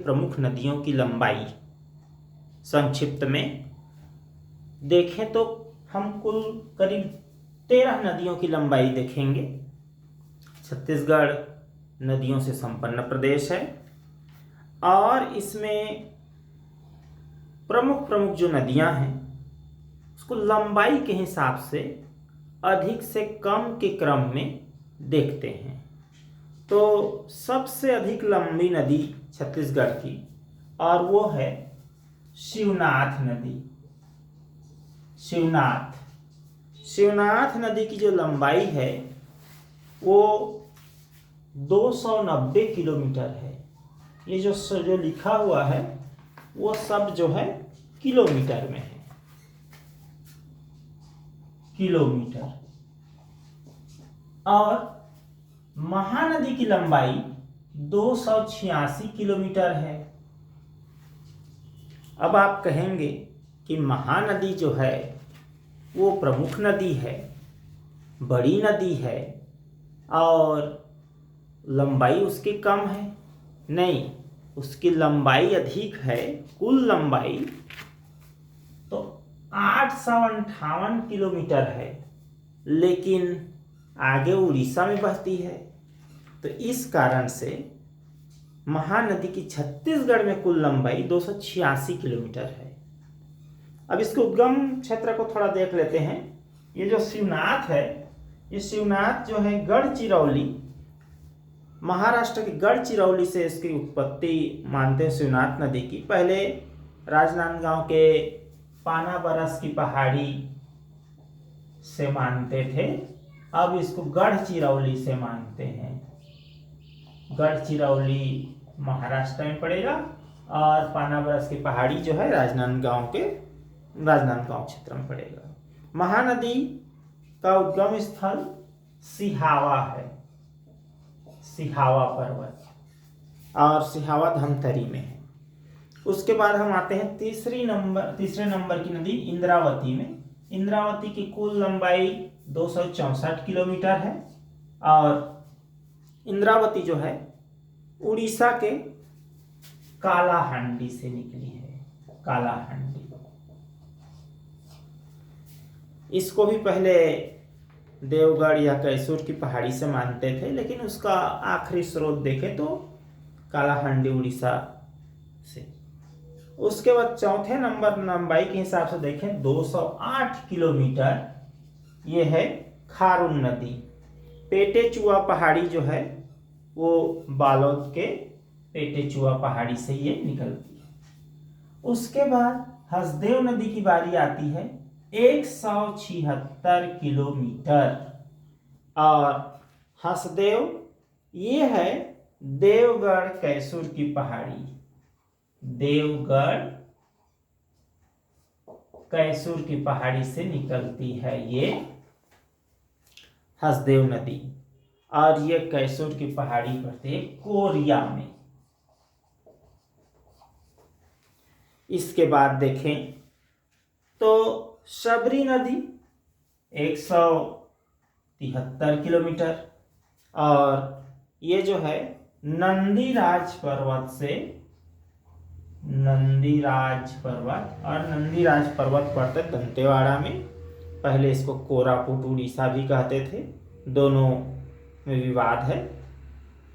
प्रमुख नदियों की लंबाई संक्षिप्त में देखें तो हम कुल करीब 13 नदियों की लंबाई देखेंगे। छत्तीसगढ़ नदियों से संपन्न प्रदेश है और इसमें प्रमुख प्रमुख जो नदियां हैं उसको लंबाई के हिसाब से अधिक से कम के क्रम में देखते हैं। तो सबसे अधिक लंबी नदी छत्तीसगढ़ की और वो है शिवनाथ नदी। शिवनाथ नदी की जो लंबाई है वो 290 किलोमीटर है। ये जो लिखा हुआ है वो सब जो है किलोमीटर में है, किलोमीटर। और महानदी की लंबाई 286 किलोमीटर है। अब आप कहेंगे कि महानदी जो है वो प्रमुख नदी है, बड़ी नदी है और लंबाई उसकी कम है। नहीं, उसकी लंबाई अधिक है। कुल लंबाई तो 858 किलोमीटर है, लेकिन आगे उड़ीसा में बहती है। तो इस कारण से महानदी की छत्तीसगढ़ में कुल लंबाई 286 किलोमीटर है। अब इसके उद्गम क्षेत्र को थोड़ा देख लेते हैं। ये जो शिवनाथ है, ये शिवनाथ जो है गढ़चिरौली, महाराष्ट्र के गढ़चिरौली से इसकी उत्पत्ति मानते हैं शिवनाथ नदी की। पहले राजनांदगांव के पानाबरस की पहाड़ी से मानते थे, अब इसको गढ़चिरौली से मानते हैं। गढ़चिरौली महाराष्ट्र में पड़ेगा और पानाबरस की पहाड़ी जो है राजनांदगांव क्षेत्र में पड़ेगा। महानदी का उद्गम स्थल सिहावा है, सिहावा पर्वत, और सिहावा धमतरी में है। उसके बाद हम आते हैं तीसरे नंबर की नदी इंद्रावती में। इंद्रावती की कुल लंबाई 264 किलोमीटर है और इंद्रावती जो है उड़ीसा के कालाहांडी से निकली है। कालाहांडी, इसको भी पहले देवगढ़ या कैसूर की पहाड़ी से मानते थे, लेकिन उसका आखिरी स्रोत देखें तो कालाहांडी उड़ीसा से। उसके बाद चौथे नंबर लंबाई के हिसाब से देखें 208 किलोमीटर, ये है खारून नदी। पेटेचुआ पहाड़ी जो है वो बालोद के पेटेचुआ पहाड़ी से ये निकलती है। उसके बाद हसदेव नदी की बारी आती है, 176 किलोमीटर। और हसदेव ये है देवगढ़ कैसूर की पहाड़ी। देवगढ़ कैसूर की पहाड़ी से निकलती है ये हसदेव नदी, और ये कैसूर की पहाड़ी पड़ती है कोरिया में। इसके बाद देखें तो शबरी नदी 173 किलोमीटर, और ये जो है नंदीराज पर्वत पड़ता है दंतेवाड़ा में। पहले इसको कोरापुट उड़ीसा भी कहते थे, दोनों में विवाद है।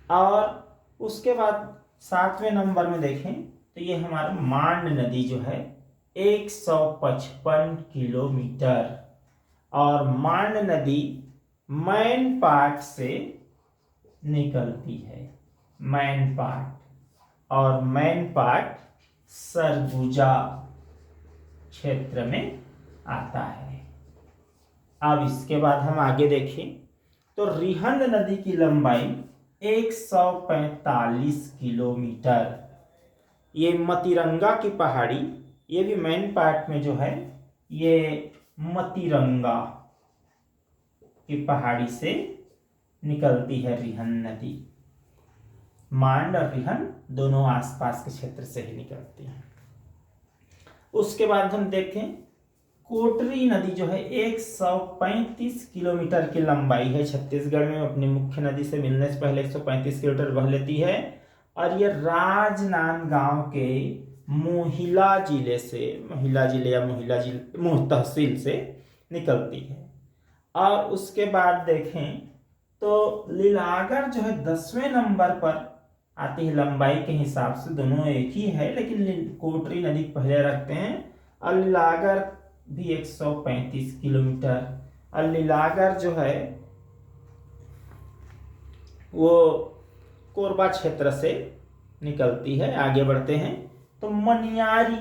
और उसके बाद 7वें नंबर में देखें तो ये हमारा मांड नदी जो है 155 किलोमीटर, और मांड नदी मैनपाट से निकलती है। मैनपाट, और मैनपाट सरगुजा क्षेत्र में आता है। अब इसके बाद हम आगे देखें तो रिहंद नदी की लंबाई 145 किलोमीटर। ये मतिरंगा की पहाड़ी, ये भी मैनपाट में जो है ये मतिरंगा की पहाड़ी से निकलती है रिहंद नदी। मांड और रिहंद दोनों आसपास के क्षेत्र से ही निकलती हैं। उसके बाद हम देखें कोटरी नदी जो है 135 किलोमीटर की लंबाई है। छत्तीसगढ़ में अपनी मुख्य नदी से मिलने से पहले 135 किलोमीटर बह लेती है, और ये राजनांदगांव के मोहिला जिले या मोह तहसील से निकलती है। और उसके बाद देखें तो लीलागर जो है 10वें नंबर पर आती है लंबाई के हिसाब से। दोनों एक ही है लेकिन कोटरी नदी पहले रखते हैं। और लीलागर भी 135 किलोमीटर। और लीलागर जो है वो कोरबा क्षेत्र से निकलती है। आगे बढ़ते हैं तो मनियारी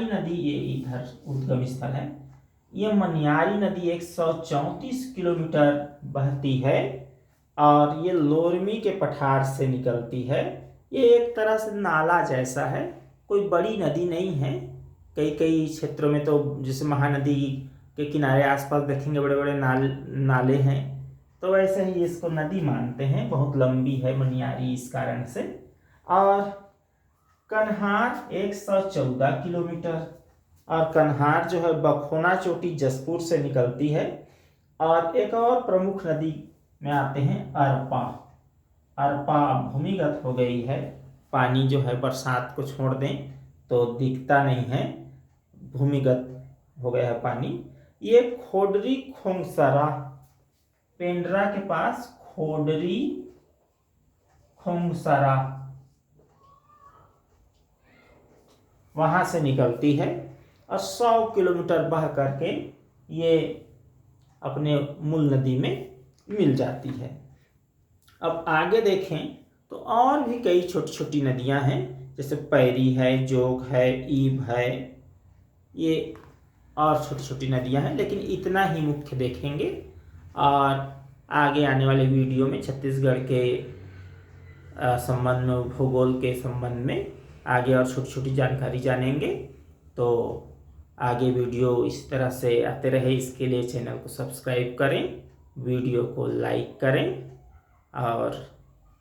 नदी, ये इधर उद्गम स्थल है। ये मनियारी नदी 134 किलोमीटर बहती है और ये लोरमी के पठार से निकलती है। ये एक तरह से नाला जैसा है, कोई बड़ी नदी नहीं है। कई क्षेत्रों में तो जैसे महानदी के किनारे आसपास देखेंगे बड़े बड़े नाले हैं, तो वैसे ही इसको नदी मानते हैं। बहुत लंबी है मनियारी इस कारण से। और कन्हार 114 किलोमीटर। और कन्हार जो है बखोना चोटी जसपुर से निकलती है। और एक और प्रमुख नदी में आते हैं अरपा भूमिगत हो गई है। पानी जो है बरसात को छोड़ दें तो दिखता नहीं है, भूमिगत हो गया है पानी। ये खोडरी खोंगसरा, पेंड्रा के पास खोडरी खोंगसरा, वहां से निकलती है और 100 किलोमीटर बह करके ये अपने मूल नदी में मिल जाती है। अब आगे देखें तो और भी कई छोटी छोटी नदियां हैं, जैसे पैरी है, जोग है, ईब है। ये और छोटी छोटी नदियां हैं, लेकिन इतना ही मुख्य देखेंगे। और आगे आने वाले वीडियो में छत्तीसगढ़ के संबंध में, भूगोल के संबंध में आगे और छोटी छोटी जानकारी जानेंगे। तो आगे वीडियो इस तरह से आते रहे, इसके लिए चैनल को सब्सक्राइब करें, वीडियो को लाइक करें। और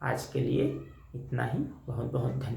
आज के लिए इतना ही। बहुत बहुत धन्यवाद।